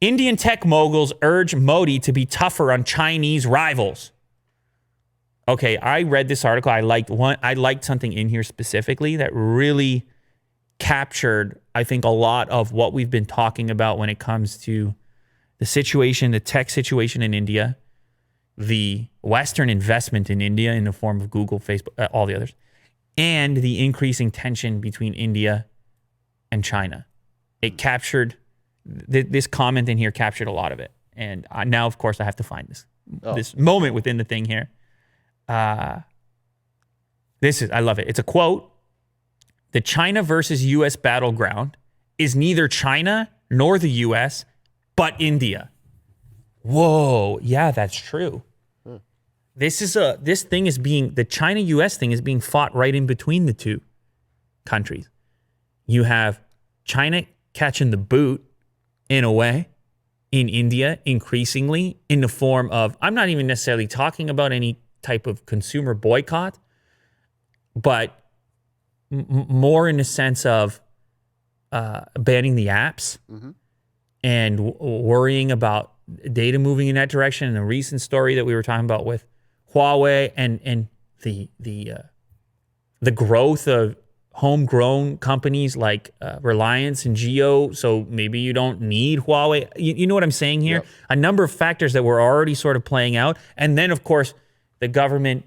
Indian tech moguls urge Modi to be tougher on Chinese rivals. Okay, I read this article. I liked something in here specifically that really captured, I think, a lot of what we've been talking about when it comes to the situation, the tech situation in India, the Western investment in India in the form of Google, Facebook, all the others, and the increasing tension between India and China. It captured, this comment in here captured a lot of it. And now, of course, I have to find this moment within the thing here. I love it. It's a quote. The China versus U.S. battleground is neither China nor the U.S., but India. Whoa. Yeah, that's true. The China-U.S. thing is being fought right in between the two countries. You have China catching the boot in a way in India increasingly in the form of, I'm not even necessarily talking about any type of consumer boycott, but more in the sense of banning the apps and worrying about data moving in that direction. And the recent story that we were talking about with Huawei and the growth of homegrown companies like Reliance and Jio. So maybe you don't need Huawei. You know what I'm saying here? Yep. A number of factors that were already sort of playing out. And then, of course, the government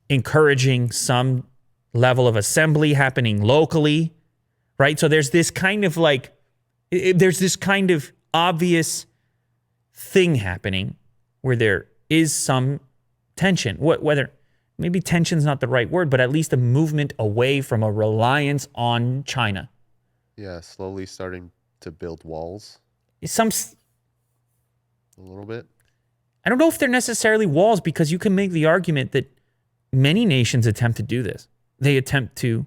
encouraging some level of assembly happening locally, right? So there's this kind of obvious thing happening where there is some tension. Whether maybe tension's not the right word, but at least a movement away from a reliance on China. Yeah, slowly starting to build walls. A little bit. I don't know if they're necessarily walls, because you can make the argument that many nations attempt to do this. They attempt to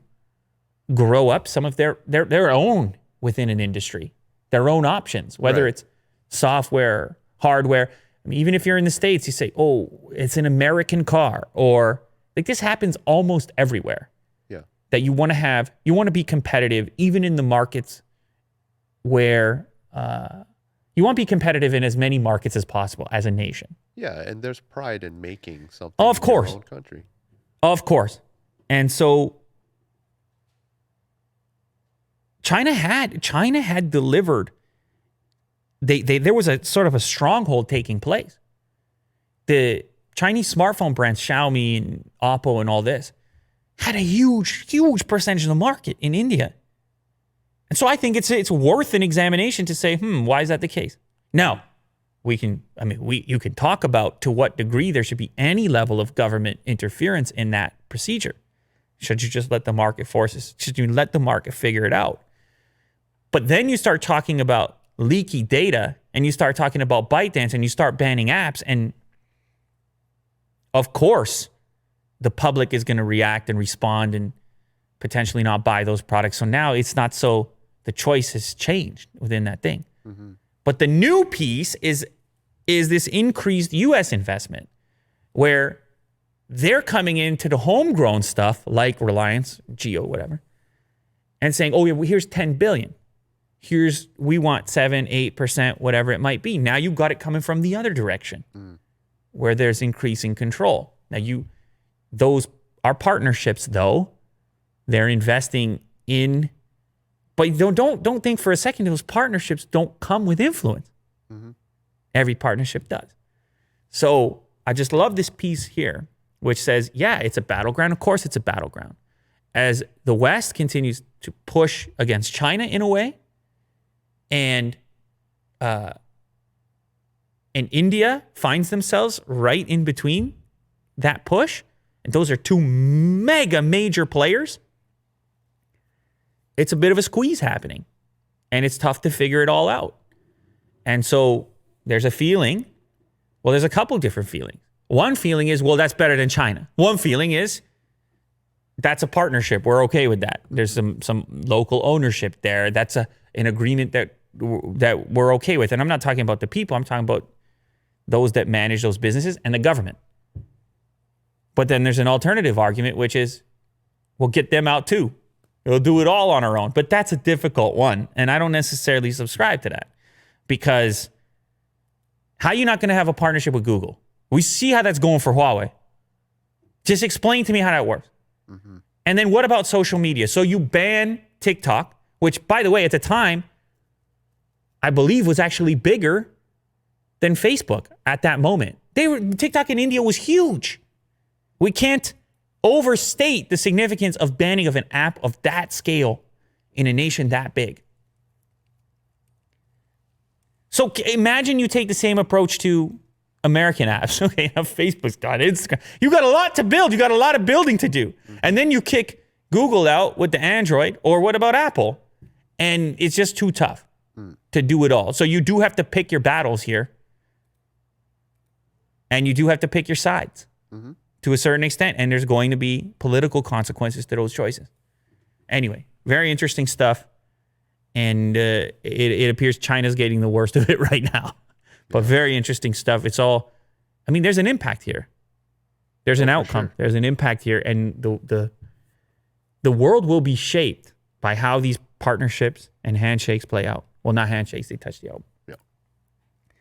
grow up some of their own within an industry, their own options, whether it's software, hardware. I mean, even if you're in the States, you say, oh, it's an American car, or like this happens almost everywhere. Yeah. That you want to be competitive, even in the markets where you want to be competitive in as many markets as possible as a nation. Yeah, and there's pride in making something of in course. your own country. Of course. And so China had delivered. There was a sort of a stronghold taking place. The Chinese smartphone brands, Xiaomi and Oppo and all this, had a huge percentage of the market in India. And so I think it's worth an examination to say, why is that the case? Now, you can talk about to what degree there should be any level of government interference in that procedure. Should you just let the market forces? Should you let the market figure it out? But then you start talking about leaky data, and you start talking about ByteDance, and you start banning apps, and of course, the public is going to react and respond and potentially not buy those products. So now it's not so, the choice has changed within that thing. Mm-hmm. But the new piece is this increased U.S. investment, where they're coming into the homegrown stuff like Reliance, Jio, whatever, and saying, oh, yeah, well, here's $10 billion. We want 7-8%, whatever it might be. Now you've got it coming from the other direction, where there's increasing control. Now those are partnerships, though. They're investing in, but don't think for a second those partnerships don't come with influence. Mm-hmm. Every partnership does. So I just love this piece here, which says, yeah, it's a battleground. Of course, it's a battleground. As the West continues to push against China in a way, and India finds themselves right in between that push, and those are two mega major players, it's a bit of a squeeze happening, and it's tough to figure it all out. And so there's a feeling, well, there's a couple different feelings. One feeling is, well, that's better than China. One feeling is, that's a partnership. We're okay with that. There's some local ownership there. That's an agreement that we're okay with. And I'm not talking about the people. I'm talking about those that manage those businesses and the government. But then there's an alternative argument, which is, we'll get them out too. We'll do it all on our own. But that's a difficult one. And I don't necessarily subscribe to that, because How are you not going to have a partnership with Google? We see how that's going for Huawei. Just explain to me how that works. Mm-hmm. And then what about social media? So you ban TikTok, which, by the way, at the time, I believe was actually bigger than Facebook at that moment. TikTok in India was huge. We can't overstate the significance of banning of an app of that scale in a nation that big. So imagine you take the same approach to American apps. Okay, now Facebook's got Instagram. You got a lot to build. You got a lot of building to do. And then you kick Google out with the Android, or what about Apple? And it's just too tough to do it all. So you do have to pick your battles here. And you do have to pick your sides to a certain extent. And there's going to be political consequences to those choices. Anyway, very interesting stuff. And it appears China's getting the worst of it right now. But very interesting stuff. It's all, I mean, there's an impact here. There's an outcome. Sure. There's an impact here. And the world will be shaped by how these partnerships and handshakes play out. Well, not handshakes, they touch the elbow.